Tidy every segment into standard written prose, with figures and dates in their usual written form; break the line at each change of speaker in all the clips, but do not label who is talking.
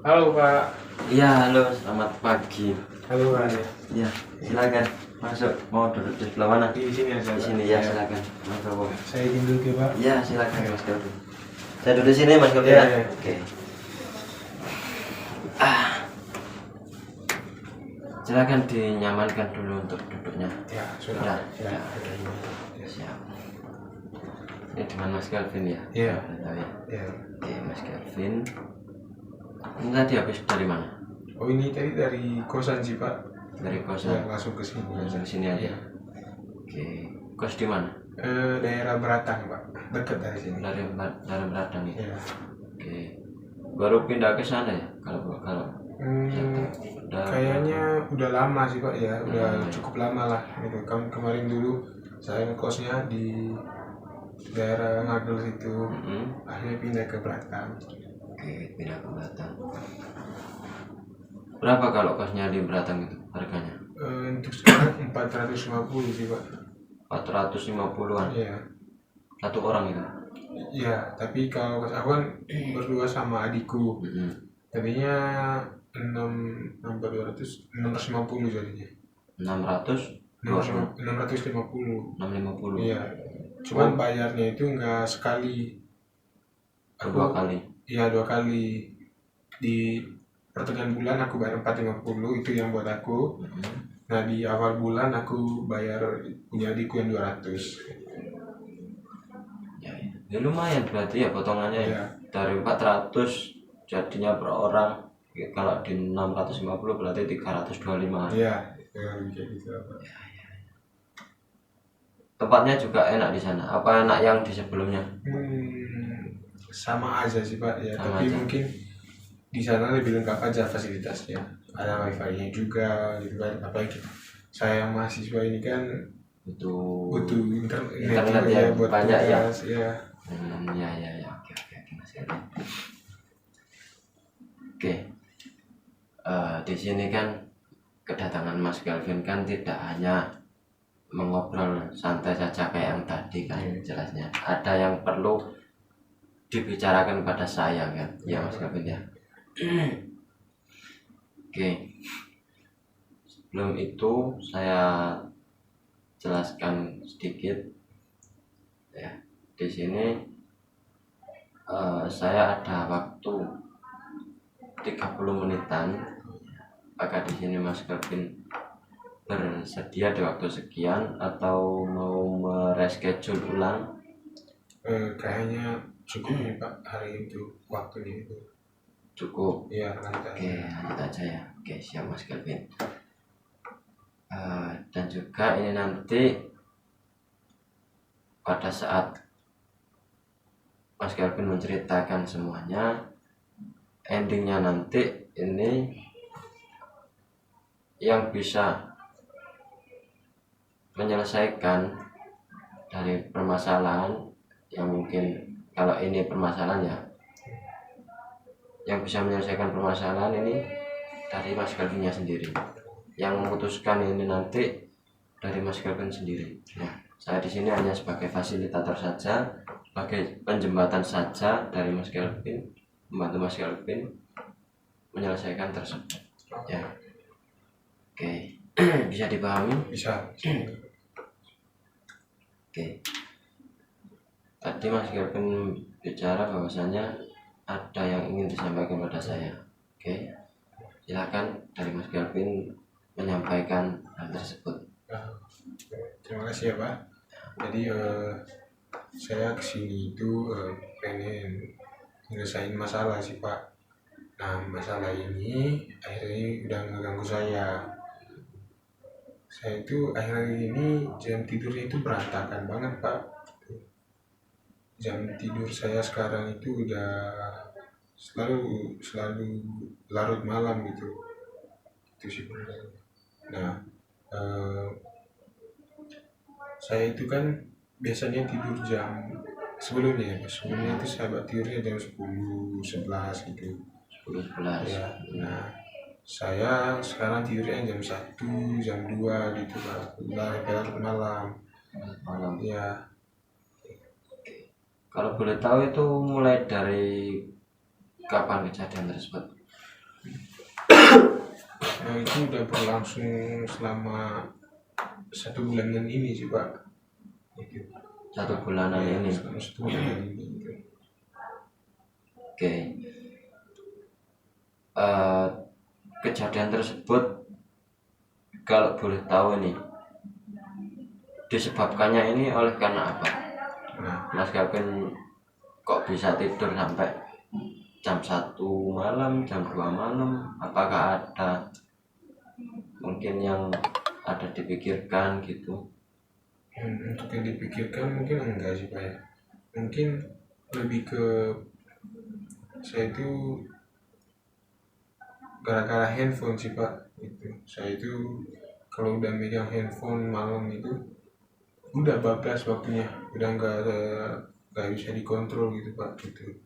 Halo Pak.
Iya, halo, selamat pagi.
Halo Pak.
Ya, silakan masuk. Mau duduk di sebelah mana?
Di sini aja.
Di
Pak.
sini ya, silakan. Mas Bowo.
Saya izin dulu ke Pak.
Ya, silakan Mas Kelvin. Saya duduk sini Mas Kelvin.
Ya,
Ya.
ya.
Oke. Silakan dinyamankan dulu untuk duduknya.
Ya, sudah.
Ya,
Ya.
ya. Siap. Ini dengan Mas Kelvin ya?
Iya.
Tahu ya.
Ya.
Oke, Mas Kelvin. Ini tadi habis dari mana?
Oh, ini tadi dari kosan sih Pak.
Dari
Ya,
kosan.
langsung ke sini.
Langsung ke sini aja.
Ya.
Oke. Kos di mana?
Daerah Beratang Pak. Dekat dari sini.
Dari Beradang ya.
Ya.
Oke. Baru pindah ke sana ya? Kalau
Kayaknya udah lama sih Pak ya. Udah
Hmm.
cukup lama lah. Gitu. Kemarin dulu saya kosnya di daerah Ngagel situ. Akhirnya pindah ke Beratang.
Oke, pindah ke Beratang. Berapa kalau kosnya di Beratang itu harganya?
Untuk sekarang 450 sih Pak.
450-an
Iya.
satu orang itu.
Iya, tapi kalau pas aku kan berdua sama adikku. Tadinya 650 jadinya. 650.
650.
Iya. Cuman bayarnya itu enggak sekali.
Dua kali.
Iya, 2 kali. Di pertengahan bulan aku bayar 450, itu yang buat aku. Nah, di awal bulan aku bayar punya adikku yang 200.
Ya lumayan berarti ya potongannya ya.
Iya.
Dari 400 jadinya per orang. Kalau di 650 berarti 325.
Iya, kayak gitu apa.
Tempatnya juga enak di sana. Apa enak yang di sebelumnya?
Sama aja sih Pak ya,
Sama
tapi
aja.
mungkin di sana lebih lengkap aja fasilitasnya. Ada wifi-nya juga gitu kan. Apalagi saya yang mahasiswa ini kan butuh internet
Internet
juga
yang
buat
banyak ya.
tugas, ya.
Ya. Oke, Mas Kelvin. Oke. Di sini kan kedatangan Mas Kelvin kan tidak hanya mengobrol santai saja kayak yang tadi kan, jelasnya ada yang perlu dibicarakan pada saya kan, ya Mas Kelvin ya. Oke. Sebelum itu saya jelaskan sedikit ya. Di sini saya ada waktu 30 menitan. Apakah di sini Mas Kelvin bersedia di waktu sekian atau mau mereschedule ulang?
Kayaknya cukup nih Pak hari itu, waktunya itu.
Cukup.
Iya, lanjut
Oke, lanjut aja ya. Oke, siap Mas Kelvin. Dan juga ini nanti pada saat Mas Kelvin menceritakan semuanya, endingnya nanti ini yang bisa menyelesaikan dari permasalahan yang mungkin, kalau ini permasalahan ya, yang bisa menyelesaikan permasalahan ini dari Mas Kelvinnya sendiri. Yang memutuskan ini nanti dari Mas Kelvin sendiri. Nah, saya di sini hanya sebagai fasilitator saja, sebagai penjembatan saja dari Mas Kelvin, membantu Mas Kelvin menyelesaikan tersebut. Ya, oke. Bisa dipahami?
Bisa.
Oke. Tadi Mas Kelvin bicara bahwasanya ada yang ingin disampaikan pada saya. Oke. Silakan dari Mas Kelvin menyampaikan hal tersebut.
Terima kasih ya Pak. Jadi saya kesini itu pengen nyelesain masalah sih Pak. Nah, masalah ini akhirnya udah ngeganggu saya. Saya itu akhir-akhir ini jam tidurnya itu berantakan banget Pak. Jam tidur saya sekarang itu udah selalu larut malam gitu. Itu sih Pak. Nah, saya itu kan biasanya tidur sebelumnya itu saya tidurnya jam 10, 11 gitu.
10-11.
Ya, nah saya sekarang tidurnya jam 1, jam 2 gitu Pak. Udah larut malam. Ya.
Kalau boleh tahu itu mulai dari kapan kejadian tersebut?
Nah itu udah berlangsung selama 1 bulanan ini sih Pak. Gitu.
1 bulanan
Ya,
ini.
selama 1 bulanan ini. Gitu.
Oke. Eh, Kejadian tersebut kalau boleh tahu nih disebabkannya ini oleh karena apa?
Nah,
Mas Kevin kok bisa tidur sampai jam 1 malam, jam 2 malam? Apakah ada mungkin yang ada dipikirkan gitu?
untuk yang dipikirkan mungkin enggak sih Pak ya. Mungkin lebih ke saya itu gara-gara handphone sih Pak. Gitu. Saya itu kalau udah megang handphone malam itu udah bablas waktunya, udah nggak bisa dikontrol gitu Pak. Gitu.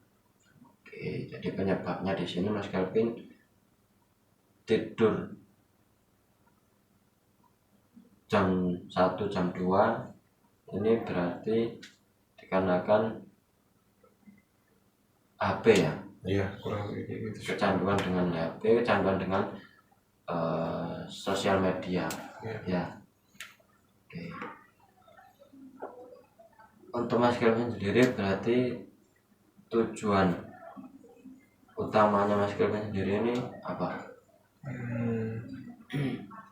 Oke, jadi penyebabnya di sini Mas Kelvin tidur jam 1, jam 2 ini berarti dikarenakan HP ya,
Iya kurang lebih kayak gitu.
kecanduan dengan HP, kecanduan dengan sosial media
Ya.
ya. Oke. Untuk Mas Kelvin sendiri berarti tujuan utamanya Mas Kelvin sendiri ini apa?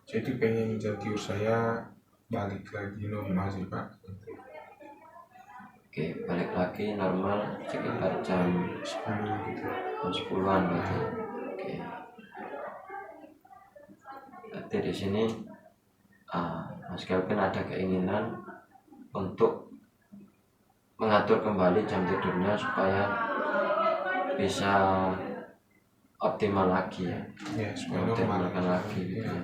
Saya itu pengen jatiur saya balik lagi normal sih Pak.
Oke, balik lagi normal sekitar jam
10 gitu.
10-an gitu. Oke. Berarti di sini Mas Kelvin ada keinginan untuk mengatur kembali jam tidurnya supaya bisa optimal lagi ya,
Ya supaya normal
optimalkan lagi gitu ya.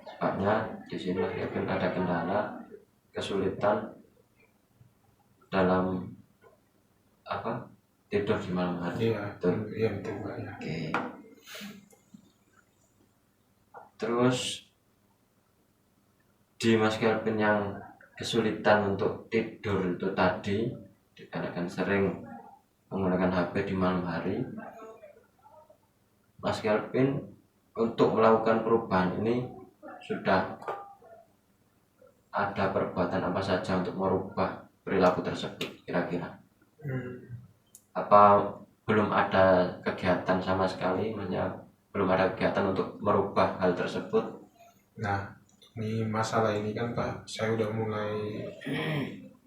Sebabnya di sini Mas Kelvin ada kendala kesulitan dalam tidur di malam hari.
Iya, iya betul Pak ya.
Oke. Terus di Mas Kelvin yang kesulitan untuk tidur itu tadi dikarenakan sering menggunakan HP di malam hari, Mas Kelvin untuk melakukan perubahan ini sudah ada perbuatan apa saja untuk merubah perilaku tersebut kira-kira? Apa belum ada kegiatan sama sekali, maksudnya belum ada kegiatan untuk merubah hal tersebut?
Nah, ini masalah ini kan Pak, saya udah mulai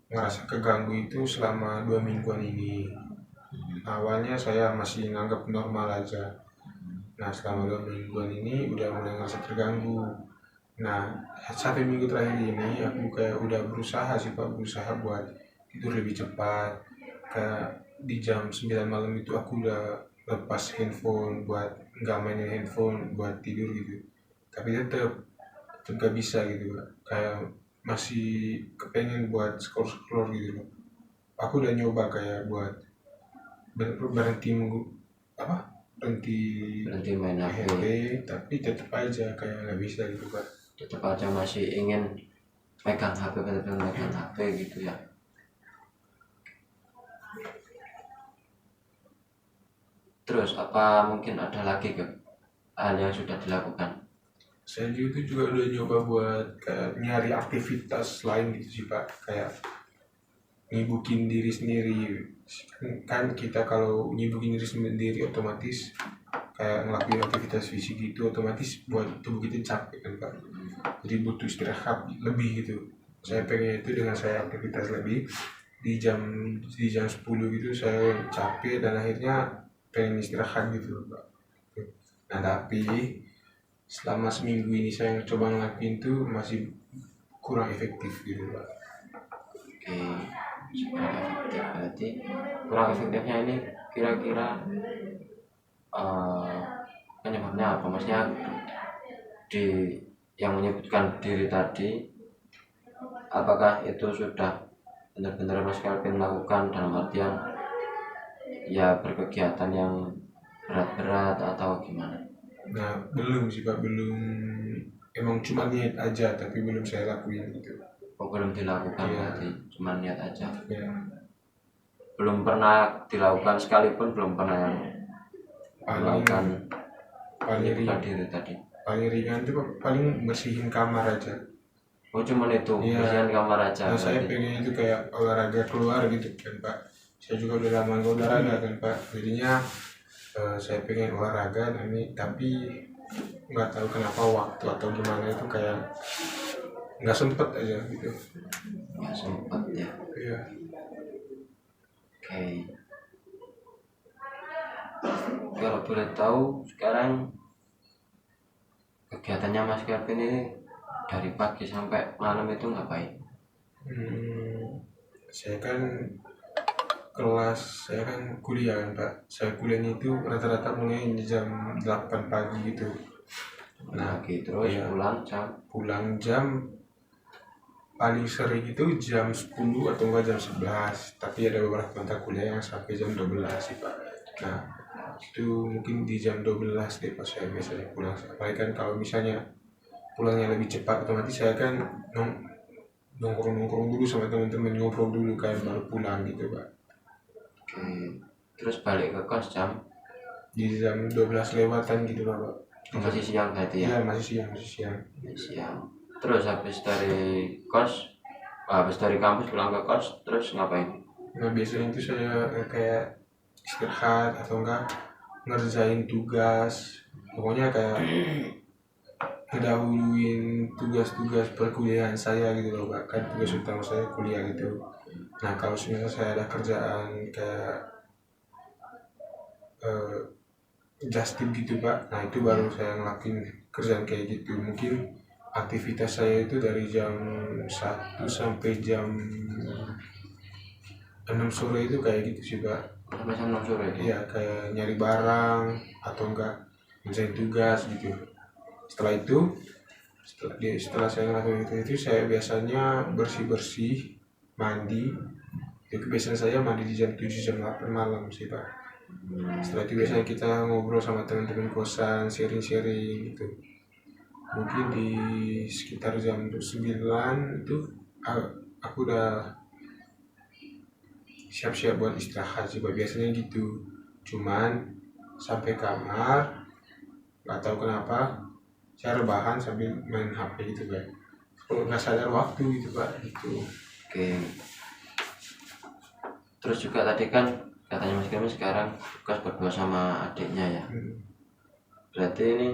ngerasa keganggu itu selama 2 mingguan ini. Awalnya saya masih nganggap normal aja. Nah, selama 2 mingguan ini udah mulai ngerasa terganggu. Nah, 1 minggu terakhir ini aku kayak udah berusaha sih Pak, berusaha buat tidur lebih cepat. Kayak di jam 9 malam itu aku udah lepas handphone buat nggak mainin handphone buat tidur gitu. Tapi tetap gak bisa gitu Pak. Kayak masih kepengen buat scroll gitu loh. Aku udah nyoba kayak buat berhenti
Berhenti main HP,
HP, tapi tetap aja kayak nggak bisa gitu Pak.
tetap aja masih ingin megang HP, benar-benar megang HP gitu ya. Terus apa mungkin ada lagi ke hal yang sudah dilakukan?
Saya juga udah nyoba buat kayak nyari aktivitas lain gitu sih Pak, kayak nyibukin diri sendiri. Kan kita kalau nyibukin diri sendiri otomatis kayak ngelakuin aktivitas fisik gitu, otomatis buat tubuh kita capek kan Pak, jadi butuh istirahat lebih gitu. Saya pengen itu dengan saya aktivitas lebih di jam 10 gitu saya capek dan akhirnya pengen istirahat gitu Pak. Nah tapi selama seminggu ini saya coba ngelakuin itu masih kurang efektif gitu Pak.
Oke, kurang efektif berarti. Kurang efektifnya ini kira-kira penyebabnya apa? Maksudnya di yang menyebutkan diri tadi, apakah itu sudah benar-benar Mas Kelvin lakukan dalam artian ya berkegiatan yang berat-berat atau gimana?
Nah belum sih Pak, belum, emang cuma niat aja tapi belum saya lakuin gitu.
Oh, belum dilakukan
Iya.
berarti cuma niat aja.
Ya,
Belum pernah dilakukan sekalipun, belum pernah yang
paling
melakukan
paling
menyibukkan
ringan,
diri tadi.
paling ringan itu paling bersihin kamar aja.
Oh cuman itu,
Iya.
bersihan kamar aja
Nah saya
berarti.
pengen itu kayak olahraga keluar gitu kan Pak. Saya juga udah lama nggak olahraga kan Pak. Jadinya saya pengen olahraga tapi nggak tahu kenapa waktu atau gimana itu kayak nggak sempet aja gitu.
Nggak sempat ya.
Iya.
Oke. Kalau boleh tahu sekarang kegiatannya Mas Kelvin ini dari pagi sampai malam itu ngapain?
Saya kan saya kan kuliah kan Pak. Saya kuliahnya itu rata-rata mulai di jam 8 pagi gitu. Nah,
Pagi terus
iya.
pulang
jam paling sering itu jam 10 atau enggak jam 11, tapi ada beberapa mata kuliah yang sampai jam 12 sih Pak. Nah itu mungkin di jam 12 deh pas saya biasanya pulang. Apalagi kan kalau misalnya pulangnya lebih cepat, otomatis saya kan nongkrong dulu sama teman-teman, ngobrol dulu kan baru pulang gitu Pak.
Oke. Terus balik ke kos
Di jam 12 lewatan gitu Pak.
masih siang berarti ya?
Iya masih siang.
Siang. Terus habis dari kampus pulang ke kos terus ngapain?
Nah biasanya itu saya kayak istirahat atau enggak ngerjain tugas, pokoknya kayak ngedahuluin tugas-tugas perkuliahan saya gitu loh Pak. Kan tugas utama saya kuliah gitu. Nah kalau misalnya saya ada kerjaan kayak just tip gitu Pak, nah itu baru saya ngelakuin kerjaan kayak gitu. Mungkin aktivitas saya itu dari jam 1 sampai jam 6 sore itu kayak gitu sih Pak.
Sampai jam 6 sore itu?
Iya kayak nyari barang atau enggak ngerjain tugas gitu. Setelah saya ngelakuin itu saya biasanya bersih-bersih, mandi. Itu biasanya saya mandi di jam 7 jam 8 malam sih Pak. Setelah itu biasanya kita ngobrol sama teman-teman kosan, sharing-sharing gitu. Mungkin di sekitar jam 9 itu aku udah siap-siap buat istirahat sih Pak. Biasanya gitu. Cuman sampai kamar nggak tahu kenapa saya rebahan sambil main HP gitu Pak. Kalau nggak sadar waktu gitu Pak gitu.
Oke. Terus juga tadi kan katanya Mas Kelvin sekarang tugas berdua sama adiknya ya. Berarti ini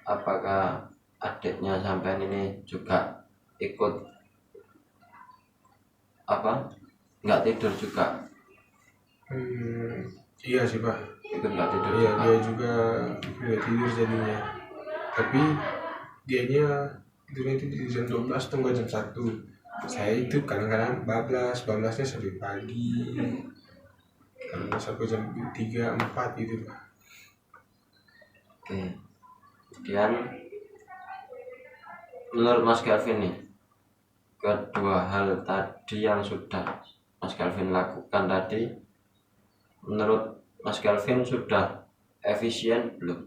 apakah adiknya sampean ini juga ikut nggak tidur juga?
Iya sih Pak.
Ikut nggak tidur
Iya
juga?
dia juga nggak tidur jadinya. Tapi dianya tidurnya itu di jam 12 atau enggak jam 1. Saya itu kadang-kadang bablasnya sampai pagi. Kadang sampai jam 3, 4 gitu Pak.
Oke. Kemudian menurut Mas Kelvin nih, kedua hal tadi yang sudah Mas Kelvin lakukan tadi, menurut Mas Kelvin sudah efisien belum?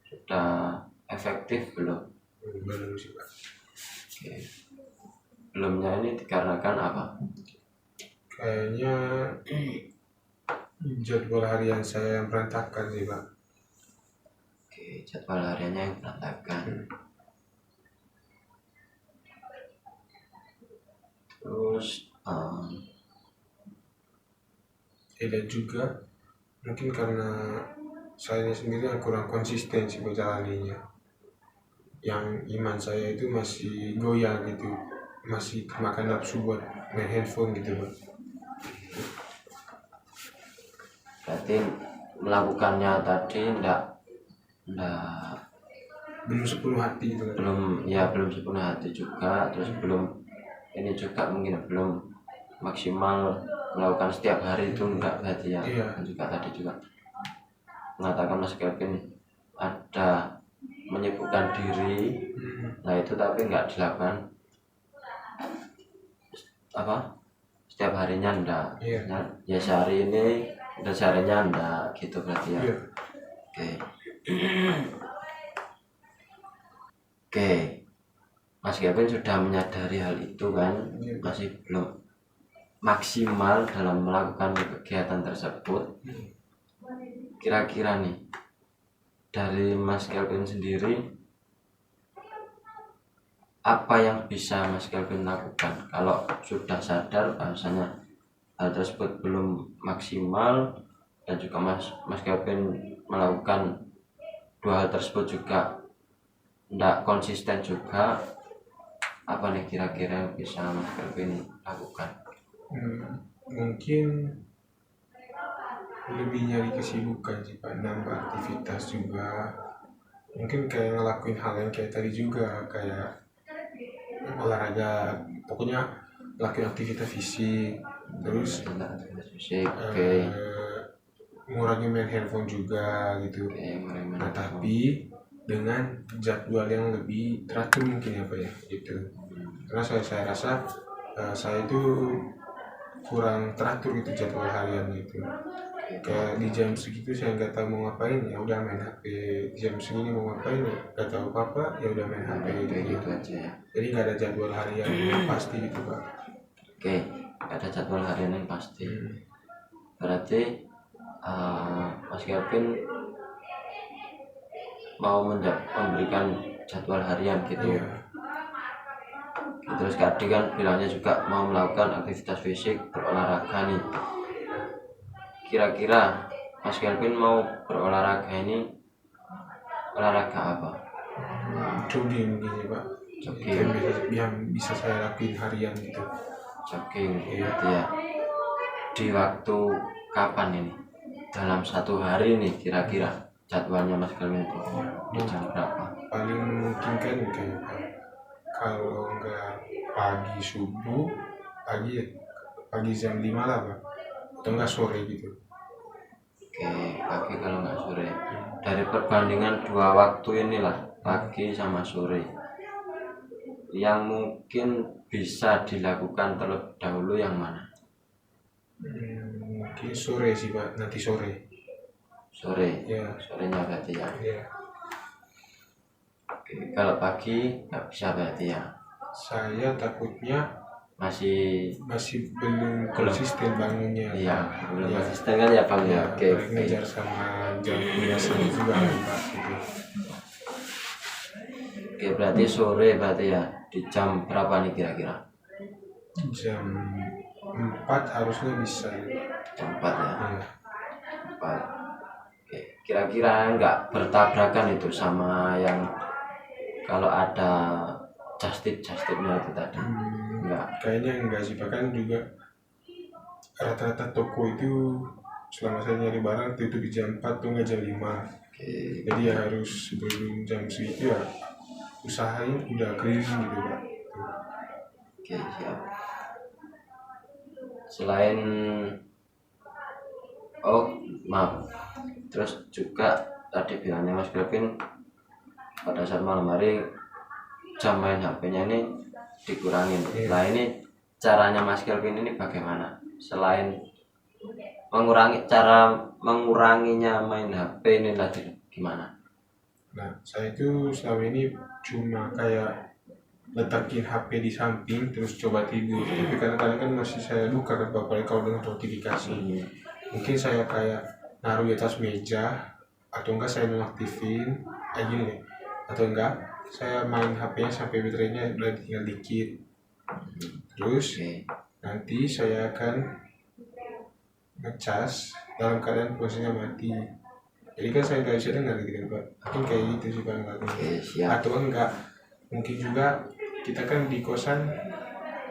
Sudah efektif belum?
Belum sih Pak.
Oke. Belumnya ini dikarenakan apa?
Kayaknya jadwal harian saya yang berantakan sih Pak.
Oke, jadwal hariannya yang berantakan. Terus
Dan juga mungkin karena saya sendiri yang kurang konsisten sih menjalaninya. Yang iman saya itu masih goyang gitu, masih kemakan nafsu buat main handphone gitu Pak.
berarti melakukannya tadi enggak
Belum sepenuh hati gitu kan.
belum sepenuh hati juga, terus belum ini juga mungkin belum maksimal melakukan setiap hari itu enggak berarti ya.
Iya.
Dan juga tadi juga mengatakan Mas Kelvin ada menyibukkan diri, nah itu tapi enggak dilakukan setiap harinya enggak.
Iya.
Nah, ya sehari ini dan seharinya enggak gitu berarti ya.
Iya.
Oke. Oke, Mas Kelvin sudah menyadari hal itu kan, masih belum maksimal dalam melakukan kegiatan tersebut. Kira-kira nih, dari Mas Kelvin sendiri, apa yang bisa Mas Kelvin lakukan kalau sudah sadar bahwasanya hal tersebut belum maksimal, dan juga Mas Kelvin melakukan dua hal tersebut juga tidak konsisten juga, apa nih kira-kira yang bisa Mas Kelvin lakukan?
Mungkin lebih nyari kesibukan sih Pak, nambah aktivitas juga, mungkin kayak ngelakuin hal yang kayak tadi juga, kayak olahraga, pokoknya lakuin aktivitas fisik, terus
Fisik, oke.
ngurangi main handphone juga gitu. Nah tapi dengan jadwal yang lebih teratur mungkin ya Pak ya gitu, karena saya rasa saya itu kurang teratur gitu jadwal harian gitu. Kayak di jam segitu saya nggak tahu mau ngapain, ya udah main HP. Jam segini mau ngapain ya nggak tahu apa ya udah main HP
gitu aja ya.
Jadi nggak ada jadwal harian yang pasti gitu Pak.
Oke, ada jadwal harian yang pasti. Berarti Mas Kelvin mau memberikan jadwal harian gitu.
Iya.
Terus tadi kan bilangnya juga mau melakukan aktivitas fisik, berolahraga nih. Kira-kira Mas Kelvin mau berolahraga ini olahraga apa?
Jogging gitu Pak.
Jogging.
Yang bisa saya lakuin harian gitu.
Jogging gitu ya. Di waktu kapan ini? Dalam satu hari nih kira-kira jadwalnya Mas Kelvin itu di jam berapa?
Paling mungkin kan kayak kalau nggak pagi subuh, pagi jam 5 lah Pak, atau nggak sore gitu.
Oke, pagi kalau nggak sore. Dari perbandingan dua waktu inilah, pagi sama sore, yang mungkin bisa dilakukan terlebih dahulu yang mana?
Mungkin sore sih Pak, nanti sore.
Sore,
Ya.
sorenya berarti ya.
Ya.
Oke, kalau pagi nggak bisa berarti ya.
Saya takutnya
Masih
belum konsisten bangunnya.
iya, belum
Ya.
konsisten kan ya Bang ya. Oke,
ngejar sama jam biasanya juga kan Pak gitu.
Oke, berarti sore berarti ya. Di jam berapa nih kira-kira?
Jam 4 harusnya bisa.
Jam 4 ya.
Ya.
4. Oke, kira-kira nggak bertabrakan itu sama yang kalau ada just tip-nya itu tadi? Enggak.
Kayaknya enggak sih, bahkan juga rata-rata toko itu selama saya nyari barang tutup di jam 4 tuh nggak jam 5.
Oke.
Jadi ya harus sebelum jam segitu ya usahain udah keliling gitu Pak.
Oke, siap. Selain maaf, terus juga tadi bilangnya Mas Kelvin pada saat malam hari jam main HP-nya ini dikurangin. Nah ini caranya Mas Kelvin ini bagaimana? Selain menguranginya main HP ini tadi gimana?
Nah, saya itu selama ini cuma kayak letakin HP di samping terus coba tidur. Tapi kadang-kadang kan masih saya buka kan apalagi kalau dengan notifikasi. Mungkin saya kayak naruh di atas meja atau enggak saya nonaktifin kayak gini deh. Atau enggak saya main HP-nya sampai baterainya udah tinggal dikit. Terus nanti saya akan ngecas dalam keadaan posisinya mati. Jadi kan saya nggak bisa dengar gitu kan Pak. Mungkin kayak gitu sih Pak ngelakuin. Atau enggak mungkin juga kita kan di kosan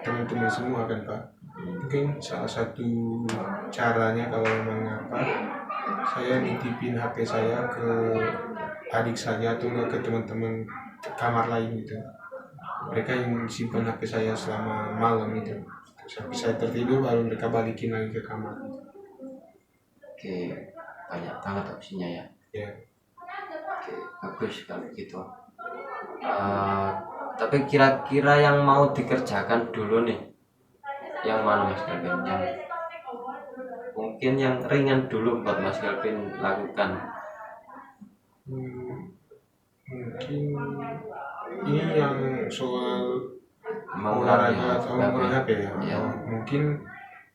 teman-teman semua kan Pak. Mungkin salah satu caranya kalau memang apa, saya nitipin HP saya ke adik saya atau enggak ke teman-teman kamar lain gitu. Mereka yang simpan HP saya selama malam itu. Sampai saya tertidur baru mereka balikin lagi ke kamar.
Oke, banyak banget opsinya ya.
Ya.
Oke, bagus kalau gitu. Tapi kira-kira yang mau dikerjakan dulu nih, yang mana Mas Kelvin? Yang mungkin yang ringan dulu buat Mas Kelvin lakukan.
Mungkin ini yang soal
Mengurangi
olahraga atau mengurangi HP ya.
Ya.
Mungkin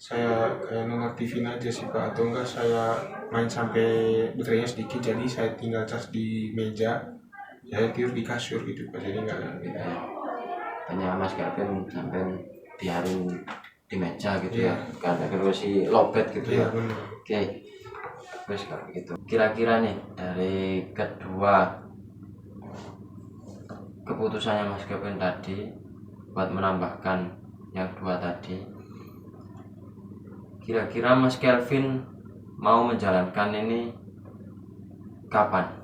saya kayak nonaktifin aja sih Pak, atau enggak saya main sampai baterainya sedikit, jadi saya tinggal cas di meja, saya tidur di kasur gitu Pak, jadi enggak
gitu ya. Tanya Mas Kevin sampai biarin di meja gitu ya, karena kalau si lobet gitu ya.
benar.
Oke, terus kalau gitu kira-kira nih dari kedua keputusannya Mas Kevin tadi buat menambahkan yang dua tadi, kira-kira Mas Kelvin mau menjalankan ini kapan?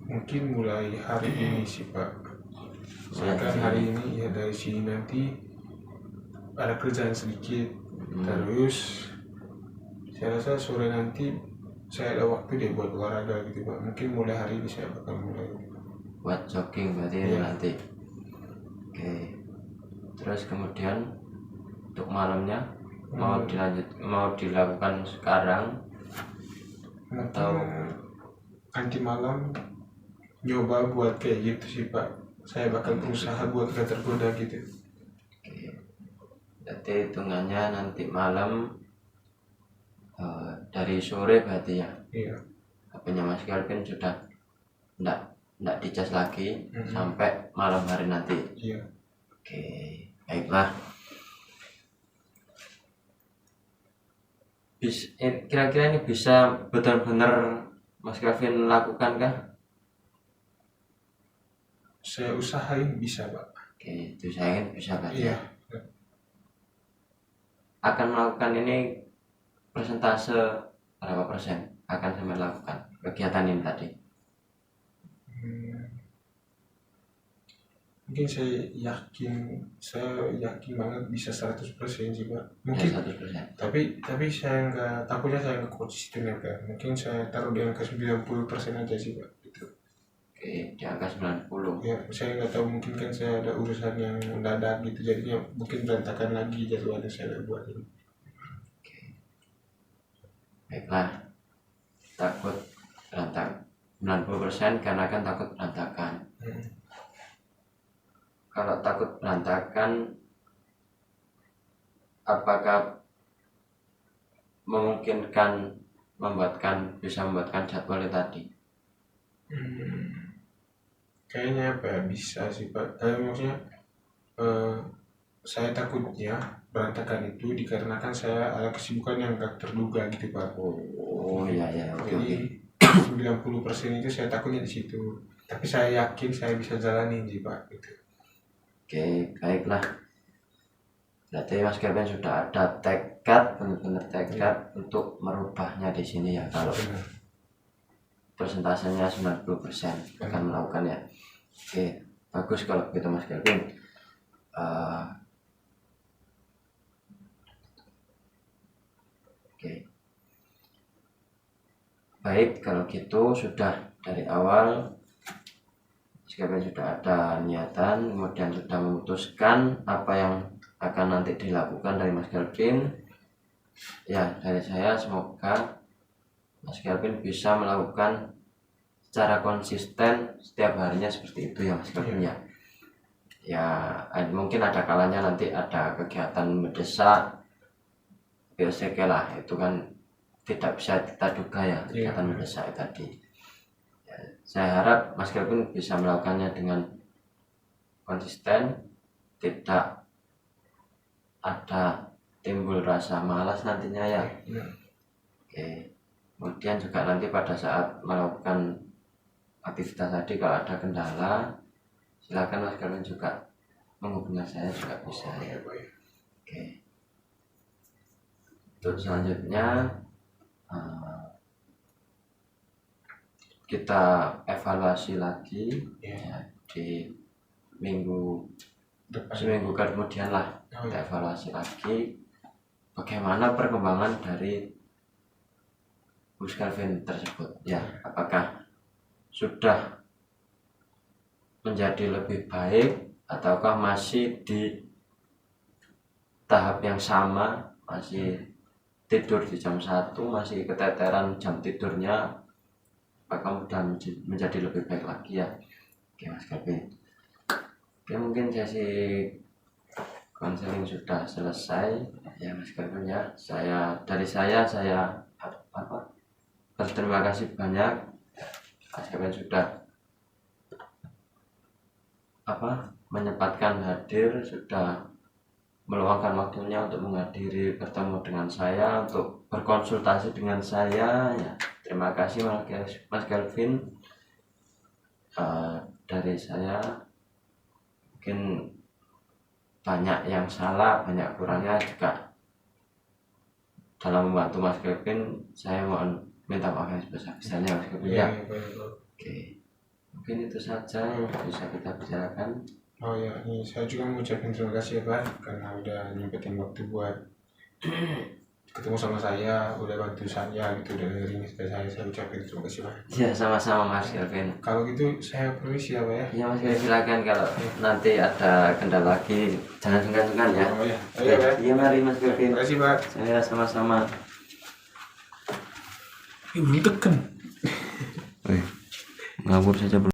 Mungkin mulai hari ini sih Pak, saya kan hari ini ya dari sini nanti ada kerjaan sedikit, terus saya rasa sore nanti saya ada waktu deh buat olahraga gitu Pak, mungkin mulai hari ini saya bakal mulai
Buat jogging berarti ini nanti. Oke, terus kemudian untuk malamnya mau dilakukan sekarang atau
nanti malam nyoba buat kayak gitu sih Pak, saya bakal berusaha buat gak tergoda gitu.
Oke. Berarti hitungannya nanti malam dari sore berarti ya.
Iya.
HP-nya Mas Kelvin sudah enggak dicas lagi sampai malam hari nanti.
Iya.
Oke, baiklah. Kira-kira ini bisa benar-benar Mas Kelvin lakukan kah?
Saya usahain bisa Pak.
Oke, itu saya bisa berarti.
Iya.
Akan melakukan ini persentase berapa persen akan sampai lakukan kegiatan ini tadi?
Mungkin saya yakin banget bisa 100% sih Pak. Mungkin
Ya, 100%.
Tapi saya takutnya saya nggak konsisten ya Pak. Mungkin saya taruh di angka 90% aja sih Pak. Gitu.
Oke, di angka 90.
Ya, saya nggak tahu, mungkin kan saya ada urusan yang mendadak gitu, jadinya mungkin berantakan lagi jadwalnya saya buat ini.
Oke. Baiklah. Takut berantakan 90% karena kan takut berantakan. Kalau takut berantakan, apakah memungkinkan bisa membuatkan jadwal tadi?
Kayaknya apa ya, bisa sih Pak. Maksudnya saya takutnya berantakan itu dikarenakan saya ada kesibukan yang gak terduga gitu Pak.
Oh iya ya, oke.
Jadi 90% itu saya takutnya di situ. Tapi saya yakin saya bisa jalanin sih Pak gitu.
Oke, baiklah. Berarti Mas Kevin sudah ada tekad, benar-benar tekad untuk merubahnya di sini ya. Kalau persentasenya 90% akan melakukan ya. Oke, bagus kalau begitu Mas Kevin. Oke. Baik, kalau gitu sudah dari awal Mas Kevin sudah ada niatan, kemudian sudah memutuskan apa yang akan nanti dilakukan dari Mas Kelvin. Ya, dari saya semoga Mas Kelvin bisa melakukan secara konsisten setiap harinya seperti itu ya Mas Kelvin ya. Ya, mungkin ada kalanya nanti ada kegiatan mendesak, biasa lah, itu kan tidak bisa kita duga ya kegiatan mendesak tadi. Ya, saya harap Mas Kelvin bisa melakukannya dengan konsisten, tidak ada timbul rasa malas nantinya ya. Oke. Kemudian juga nanti pada saat melakukan aktivitas tadi kalau ada kendala, silakan Mas Kelvin juga menghubungi saya juga bisa ya. Oke. Untuk selanjutnya kita evaluasi lagi ya, di seminggu kemudian lah kita evaluasi lagi bagaimana perkembangan dari Mas Kelvin tersebut ya, apakah sudah menjadi lebih baik ataukah masih di tahap yang sama, masih tidur di jam 1, masih keteteran jam tidurnya, apakah sudah menjadi lebih baik lagi ya. Oke Mas Kelvin. Oke, mungkin sesi konseling sudah selesai ya Mas Kevin ya. Saya berterima kasih banyak Mas Kevin sudah menyempatkan hadir, sudah meluangkan waktunya untuk menghadiri bertemu dengan saya, untuk berkonsultasi dengan saya ya. Terima kasih Mas Kelvin. Dari saya mungkin banyak yang salah, banyak kurangnya juga dalam membantu Mas Kelvin. Saya mohon minta maaf yang sebesar-besarnya Mas Kelvin ya. Oke, mungkin itu saja yang bisa kita bicarakan.
Oh ya, ini saya juga mengucapkan terima kasih ya Pak, karena udah nyempetin waktu buat ketemu sama saya, udah bantu saya gitu, udah dengerin saya ucapkan terima kasih Pak.
Ya sama-sama Mas Kelvin.
Kalau gitu saya permisi ya Pak ya.
Ya Mas Kelvin, silakan. Kalau nanti ada kendala lagi jangan sungkan-sungkan ya.
Oh ya, iya Pak.
Iya mari Mas Kelvin.
Terima kasih Pak.
Saya sama-sama.
Belum tekan.
Ngabur saja belum.